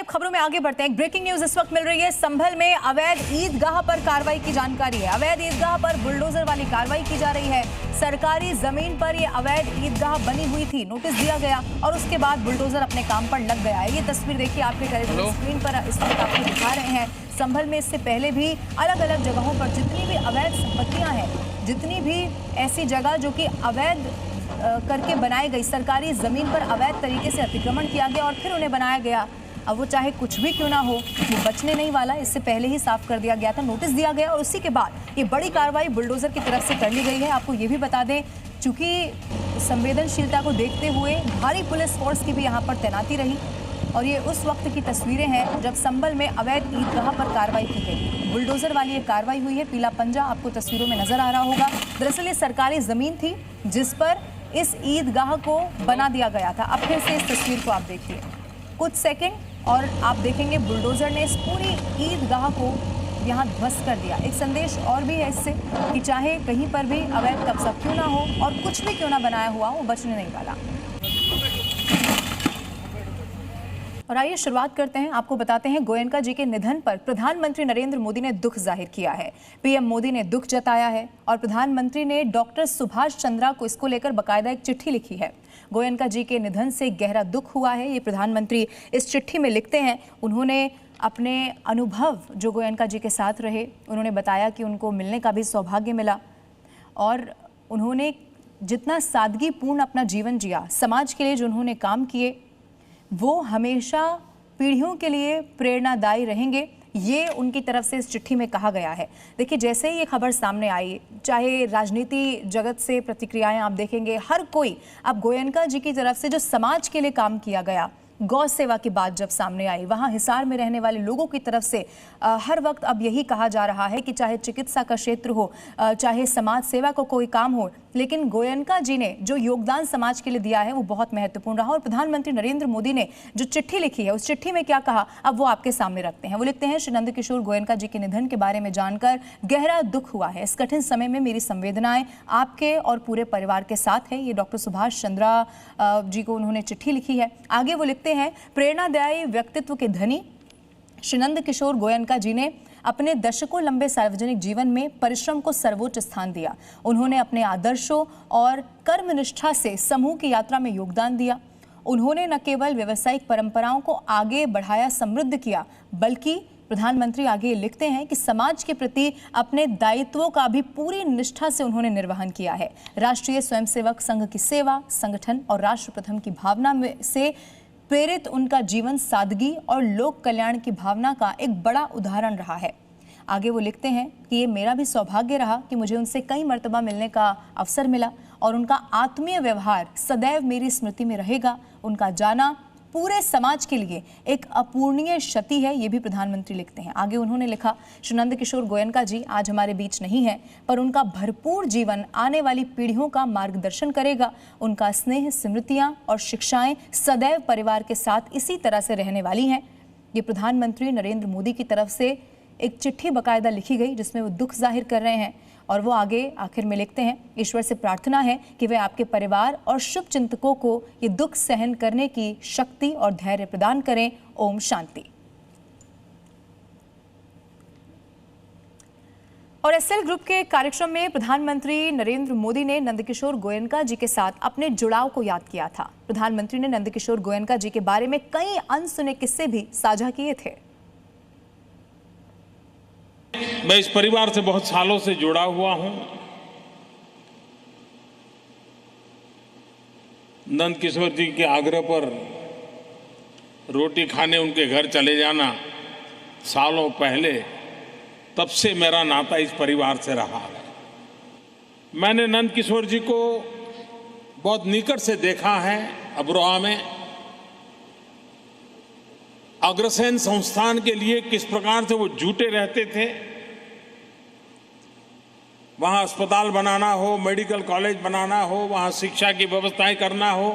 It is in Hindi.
अब खबरों में आगे बढ़ते हैं। एक ब्रेकिंग न्यूज इस वक्त मिल रही है। संभल में अवैध ईदगाह पर कार्रवाई की जानकारी है। अवैध ईदगाह पर बुलडोजर वाली कार्रवाई की जा रही है। सरकारी जमीन पर ये अवैध ईदगाह बनी हुई थी, नोटिस दिया गया और उसके बाद बुलडोजर अपने काम पर लग गया है। ये तस्वीर देखिए आपके टेलीविजन स्क्रीन पर इस वक्त आपको दिखा रहे हैं। संभल में इससे पहले भी अलग अलग जगहों पर जितनी भी अवैध संपत्तियां हैं, जितनी भी ऐसी जगह जो कि अवैध करके बनाई गई, सरकारी जमीन पर अवैध तरीके से अतिक्रमण किया गया और फिर उन्हें बनाया गया, अब वो चाहे कुछ भी क्यों ना हो वो बचने नहीं वाला। इससे पहले ही साफ कर दिया गया था, नोटिस दिया गया और उसी के बाद ये बड़ी कार्रवाई बुलडोजर की तरफ से कर ली गई है। आपको ये भी बता दें, चूंकि संवेदनशीलता को देखते हुए भारी पुलिस फोर्स की भी यहाँ पर तैनाती रही और ये उस वक्त की तस्वीरें हैं जब संभल में अवैध ईदगाह पर कार्रवाई की गई। बुलडोजर वाली ये कार्रवाई हुई है। पीला पंजा आपको तस्वीरों में नजर आ रहा होगा। दरअसल ये सरकारी जमीन थी जिस पर इस ईदगाह को बना दिया गया था। अब फिर से इस तस्वीर को आप देखिए, कुछ सेकंड और आप देखेंगे बुलडोजर ने इस पूरी ईदगाह को यहाँ ध्वस्त कर दिया। एक संदेश और भी है इससे कि चाहे कहीं पर भी अवैध कब्जा क्यों ना हो और कुछ भी क्यों ना बनाया हुआ वो बचने नहीं वाला। और आइए शुरुआत करते हैं। आपको बताते हैं, गोयनका जी के निधन पर प्रधानमंत्री नरेंद्र मोदी ने दुख जाहिर किया है। पीएम मोदी ने दुख जताया है और प्रधानमंत्री ने डॉक्टर सुभाष चंद्रा को इसको लेकर बकायदा एक चिट्ठी लिखी है। गोयनका जी के निधन से गहरा दुख हुआ है, ये प्रधानमंत्री इस चिट्ठी में लिखते हैं। उन्होंने अपने अनुभव जो गोयनका जी के साथ रहे, उन्होंने बताया कि उनको मिलने का भी सौभाग्य मिला और उन्होंने जितना सादगीपूर्ण अपना जीवन जिया, समाज के लिए जो उन्होंने काम किए, वो हमेशा पीढ़ियों के लिए प्रेरणादायी रहेंगे, ये उनकी तरफ से इस चिट्ठी में कहा गया है। देखिए, जैसे ही ये खबर सामने आई, चाहे राजनीति जगत से प्रतिक्रियाएं आप देखेंगे, हर कोई अब गोयनका जी की तरफ से जो समाज के लिए काम किया गया, गौ सेवा की बात जब सामने आई, वहाँ हिसार में रहने वाले लोगों की तरफ से हर वक्त अब यही कहा जा रहा है कि चाहे चिकित्सा का क्षेत्र हो, चाहे समाज सेवा को कोई काम हो, लेकिन गोयनका जी ने जो योगदान समाज के लिए दिया है वो बहुत महत्वपूर्ण रहा। और प्रधानमंत्री नरेंद्र मोदी ने जो चिट्ठी लिखी है, उस चिट्ठी में क्या कहा अब वो आपके सामने रखते हैं। वो लिखते हैं, श्री नंदकिशोर गोयनका जी के निधन के बारे में जानकर गहरा दुख हुआ है। इस कठिन समय में मेरी संवेदनाएं आपके और पूरे परिवार के साथ है। ये डॉक्टर सुभाष चंद्रा जी को उन्होंने चिट्ठी लिखी है। आगे वो लिखते हैं, प्रेरणादायी व्यक्तित्व के धनी श्री नंदकिशोर गोयनका जी ने अपने दशकों लंबे सार्वजनिक जीवन में परिश्रम को सर्वोच्च स्थान दिया। उन्होंने अपने आदर्शों और कर्मनिष्ठा से समूह की यात्रा में योगदान दिया। उन्होंने न केवल व्यावसायिक परंपराओं को आगे बढ़ाया, समृद्ध किया, बल्कि प्रधानमंत्री आगे लिखते हैं कि समाज के प्रति अपने दायित्वों का भी पूरी निष्ठा से उन्होंने निर्वहन किया है। राष्ट्रीय स्वयंसेवक संघ की सेवा, संगठन और राष्ट्र प्रथम की भावना में से प्रेरित उनका जीवन सादगी और लोक कल्याण की भावना का एक बड़ा उदाहरण रहा है। आगे वो लिखते हैं कि ये मेरा भी सौभाग्य रहा कि मुझे उनसे कई मर्तबा मिलने का अवसर मिला और उनका आत्मीय व्यवहार सदैव मेरी स्मृति में रहेगा। उनका जाना पूरे समाज के लिए एक अपूर्णीय क्षति है, ये भी प्रधानमंत्री लिखते हैं। आगे उन्होंने लिखा, श्री नंदकिशोर गोयनका जी आज हमारे बीच नहीं है, पर उनका भरपूर जीवन आने वाली पीढ़ियों का मार्गदर्शन करेगा। उनका स्नेह, स्मृतियां और शिक्षाएं सदैव परिवार के साथ इसी तरह से रहने वाली हैं। ये प्रधानमंत्री नरेंद्र मोदी की तरफ से एक चिट्ठी बकायदा लिखी गई जिसमें वो दुख जाहिर कर रहे हैं और वो आगे आखिर में लिखते हैं, ईश्वर से प्रार्थना है कि वे आपके परिवार और शुभ चिंतकों को ये दुख सहन करने की शक्ति और धैर्य प्रदान करें। ओम शांति। और एसएल ग्रुप के कार्यक्रम में प्रधानमंत्री नरेंद्र मोदी ने नंदकिशोर गोयनका जी के साथ अपने जुड़ाव को याद किया था। प्रधानमंत्री ने नंदकिशोर गोयनका जी के बारे में कई अनसुने किस्से भी साझा किए थे। मैं इस परिवार से बहुत सालों से जुड़ा हुआ हूं। नंदकिशोर जी के आग्रह पर रोटी खाने उनके घर चले जाना सालों पहले, तब से मेरा नाता इस परिवार से रहा है। मैंने नंदकिशोर जी को बहुत निकट से देखा है। अमरोहा में अग्रसेन संस्थान के लिए किस प्रकार से वो जुटे रहते थे। वहाँ अस्पताल बनाना हो, मेडिकल कॉलेज बनाना हो, वहाँ शिक्षा की व्यवस्थाएं करना हो,